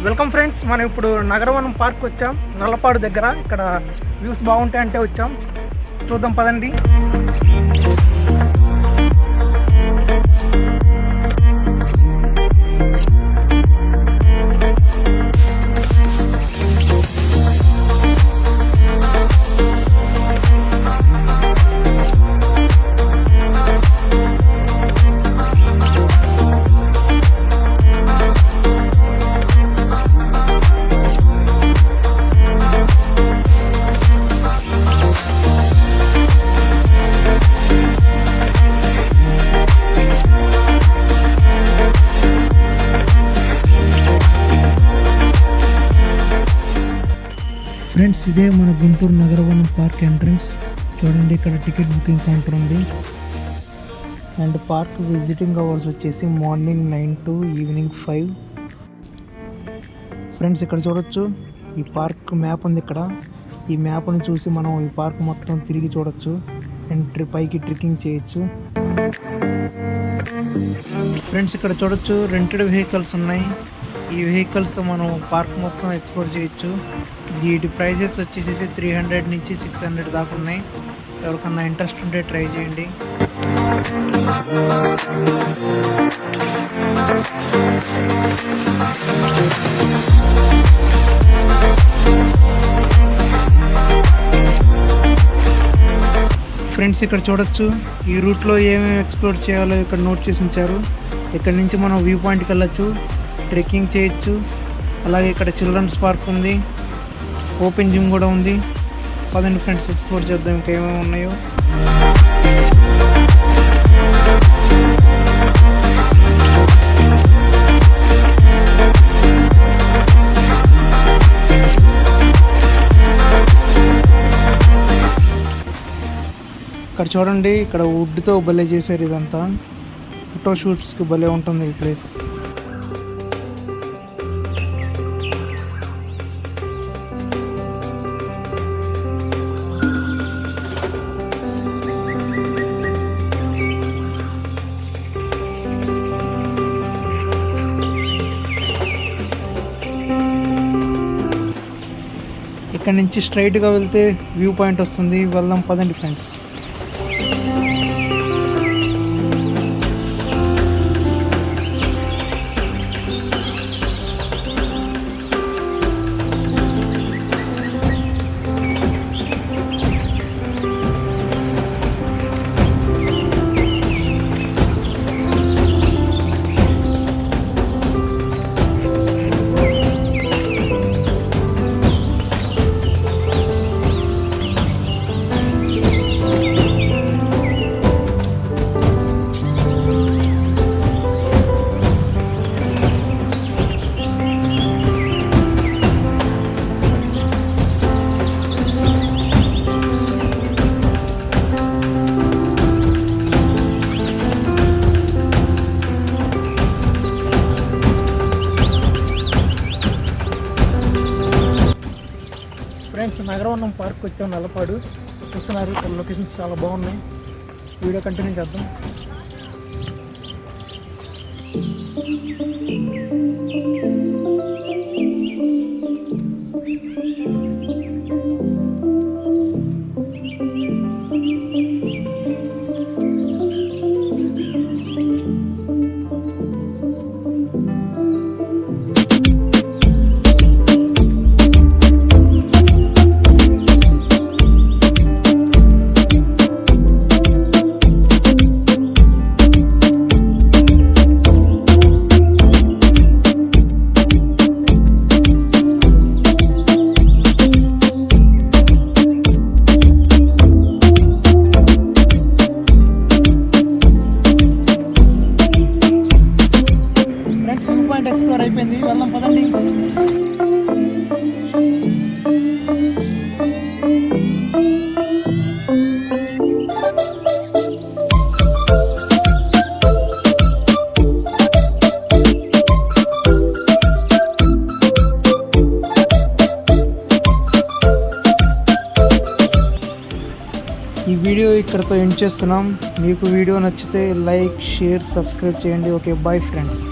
Welcome friends, మనం ఇప్పుడు Nagaravanam park వచ్చాం. నల్లపాడు దగ్గర. ఇక్కడ వ్యూస్ బాగుంటాయంటే వచ్చాం. చూద్దాం పదండి. ఫ్రెండ్స్, ఇదే మన గుంటూరు నగరవనం పార్క్ ఎంట్రన్స్. చూడండి, ఇక్కడ టికెట్ బుకింగ్ కౌంటర్ ఉంది. అండ్ పార్క్ విజిటింగ్ అవర్స్ వచ్చేసి మార్నింగ్ 9 to ఈవినింగ్ 5. ఫ్రెండ్స్, ఇక్కడ చూడొచ్చు, ఈ పార్క్ మ్యాప్ ఉంది. ఇక్కడ ఈ మ్యాప్ని చూసి మనం ఈ పార్క్ మొత్తం తిరిగి చూడొచ్చు. అండ్ పైకి ట్రెక్కింగ్ చేయొచ్చు. ఫ్రెండ్స్, ఇక్కడ చూడొచ్చు, రెంటెడ్ వెహికల్స్ ఉన్నాయి. ఈ వెహికల్స్తో మనం పార్క్ మొత్తం ఎక్స్ప్లోర్ చేయొచ్చు. వీటి ప్రైజెస్ వచ్చేసి 300 నుంచి 600 దాకా ఉన్నాయి. ఎవరికన్నా ఇంట్రెస్ట్ ఉంటే ట్రై చేయండి. ఫ్రెండ్స్, ఇక్కడ చూడొచ్చు, ఈ రూట్లో ఏమేమి ఎక్స్ప్లోర్ చేయాలో ఇక్కడ నోట్ చేసి ఉంచారు. ఇక్కడ నుంచి మనం వ్యూ పాయింట్కి వెళ్ళచ్చు, ట్రెక్కింగ్ చేయొచ్చు. అలాగే ఇక్కడ చిల్డ్రన్స్ పార్క్ ఉంది, ఓపెన్ జిమ్ కూడా ఉంది. పదండి ఫ్రెండ్స్, ఎక్స్ప్లోర్ చేద్దాం ఇంకా ఏమేమి ఉన్నాయో. ఇక్కడ చూడండి, ఇక్కడ వుడ్తో భలే చేశారు. ఇదంతా ఫోటో షూట్స్కి భలే ఉంటుంది ఈ ప్లేస్. ఇక్కడ నుంచి స్ట్రైట్గా వెళ్తే వ్యూ పాయింట్ వస్తుంది. వెళ్దాం పదండి ఫ్రెండ్స్. ఫ్రెండ్స్, నగరవనం పార్క్ వచ్చాం. నల్లపాడు చూస్తున్నారు. ఇక్కడ లొకేషన్స్ చాలా బాగున్నాయి. వీడియో కంటిన్యూ చేద్దాం. ఎక్స్ప్లోర్ అయిపోయింది. వెళ్దాం పదండి. ఈ వీడియో ఇక్కడతో ఎండ్ చేస్తున్నాం. మీకు వీడియో నచ్చితే లైక్, షేర్, సబ్స్క్రైబ్ చేయండి. Okay, bye friends.